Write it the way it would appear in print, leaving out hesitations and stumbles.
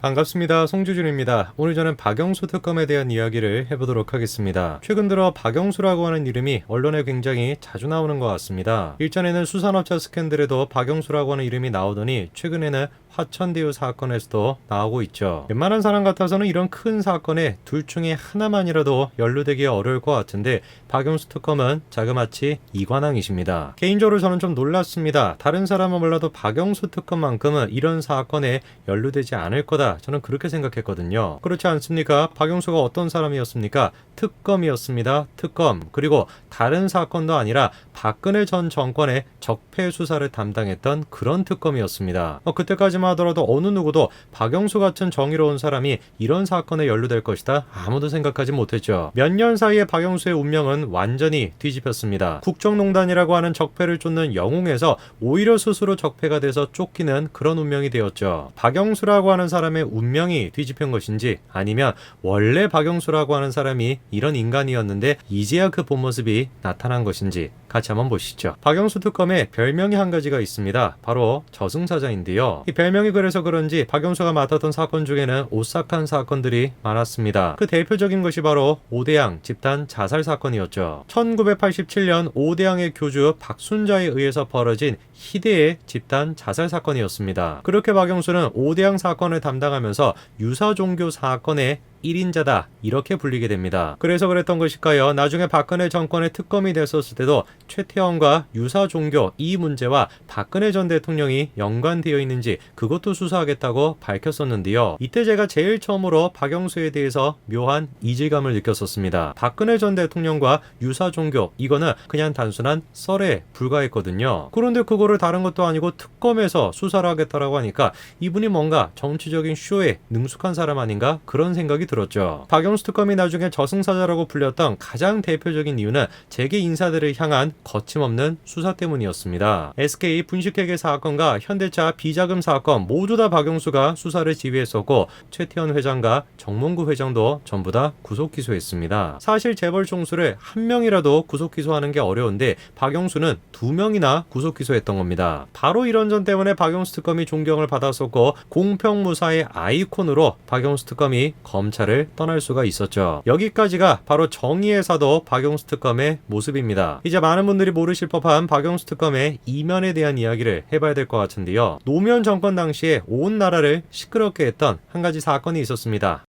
반갑습니다. 송주준입니다. 오늘 저는 박영수 특검에 대한 이야기를 해보도록 하겠습니다. 최근 들어 박영수라고 하는 이름이 언론에 굉장히 자주 나오는 것 같습니다. 일전에는 수산업자 스캔들에도 박영수라고 하는 이름이 나오더니 최근에는 화천대유 사건에서도 나오고 있죠. 웬만한 사람 같아서는 이런 큰 사건에 둘 중에 하나만이라도 연루되기 어려울 것 같은데 박영수 특검은 자그마치 이관왕이십니다. 개인적으로 저는 좀 놀랐습니다. 다른 사람은 몰라도 박영수 특검만큼은 이런 사건에 연루되지 않을 거다. 저는 그렇게 생각했거든요. 그렇지 않습니까? 박영수가 어떤 사람이었습니까? 특검이었습니다. 특검. 그리고 다른 사건도 아니라 박근혜 전 정권의 적폐 수사를 담당했던 그런 특검이었습니다. 그때까지만 하더라도 어느 누구도 박영수 같은 정의로운 사람이 이런 사건에 연루될 것이다. 아무도 생각하지 못했죠. 몇 년 사이에 박영수의 운명은 완전히 뒤집혔습니다. 국정농단이라고 하는 적폐를 쫓는 영웅에서 오히려 스스로 적폐가 돼서 쫓기는 그런 운명이 되었죠. 박영수라고 하는 사람의 운명이 뒤집힌 것인지 아니면 원래 박영수라고 하는 사람이 이런 인간이었는데 이제야 그 본 모습이 나타난 것인지 같이 한번 보시죠. 박영수 특검에 별명이 한 가지가 있습니다. 바로 저승사자인데요. 이 별명이 그래서 그런지 박영수가 맡았던 사건 중에는 오싹한 사건들이 많았습니다. 그 대표적인 것이 바로 오대양 집단 자살 사건이었죠. 1987년 오대양의 교주 박순자에 의해서 벌어진 희대의 집단 자살 사건이었습니다. 그렇게 박영수는 오대양 사건을 담당하면서 유사종교 사건의 1인자다 이렇게 불리게 됩니다. 그래서 그랬던 것일까요? 나중에 박근혜 정권의 특검이 됐었을 때도 최태원과 유사종교 이 문제와 박근혜 전 대통령이 연관되어 있는지 그것도 수사하겠다고 밝혔었는데요. 이때 제가 제일 처음으로 박영수에 대해서 묘한 이질감을 느꼈었습니다. 박근혜 전 대통령과 유사종교 이거는 그냥 단순한 썰에 불과했거든요. 그런데 그거를 다른 것도 아니고 특검에서 수사를 하겠다라고 하니까 이분이 뭔가 정치적인 쇼에 능숙한 사람 아닌가 그런 생각이 들었죠. 박영수 특검이 나중에 저승사자라고 불렸던 가장 대표적인 이유는 재계 인사들을 향한 거침없는 수사 때문이었습니다. SK 분식회계 사건과 현대차 비자금 사건 모두 다 박영수가 수사를 지휘했었고 최태원 회장과 정몽구 회장도 전부 다 구속 기소했습니다. 사실 재벌 총수를 한 명이라도 구속 기소하는 게 어려운데 박영수는 2명이나 구속 기소했던 겁니다. 바로 이런 점 때문에 박영수 특검이 존경을 받았었고 공평무사의 아이콘으로 박영수 특검이 검찰을 떠날 수가 있었죠. 여기까지가 바로 정의의 사도 박영수 특검의 모습입니다. 이제 많은 분들이 모르실 법한 박영수 특검의 이면에 대한 이야기를 해봐야 될 것 같은데요. 노무현 정권 당시에 온 나라를 시끄럽게 했던 한 가지 사건이 있었습니다.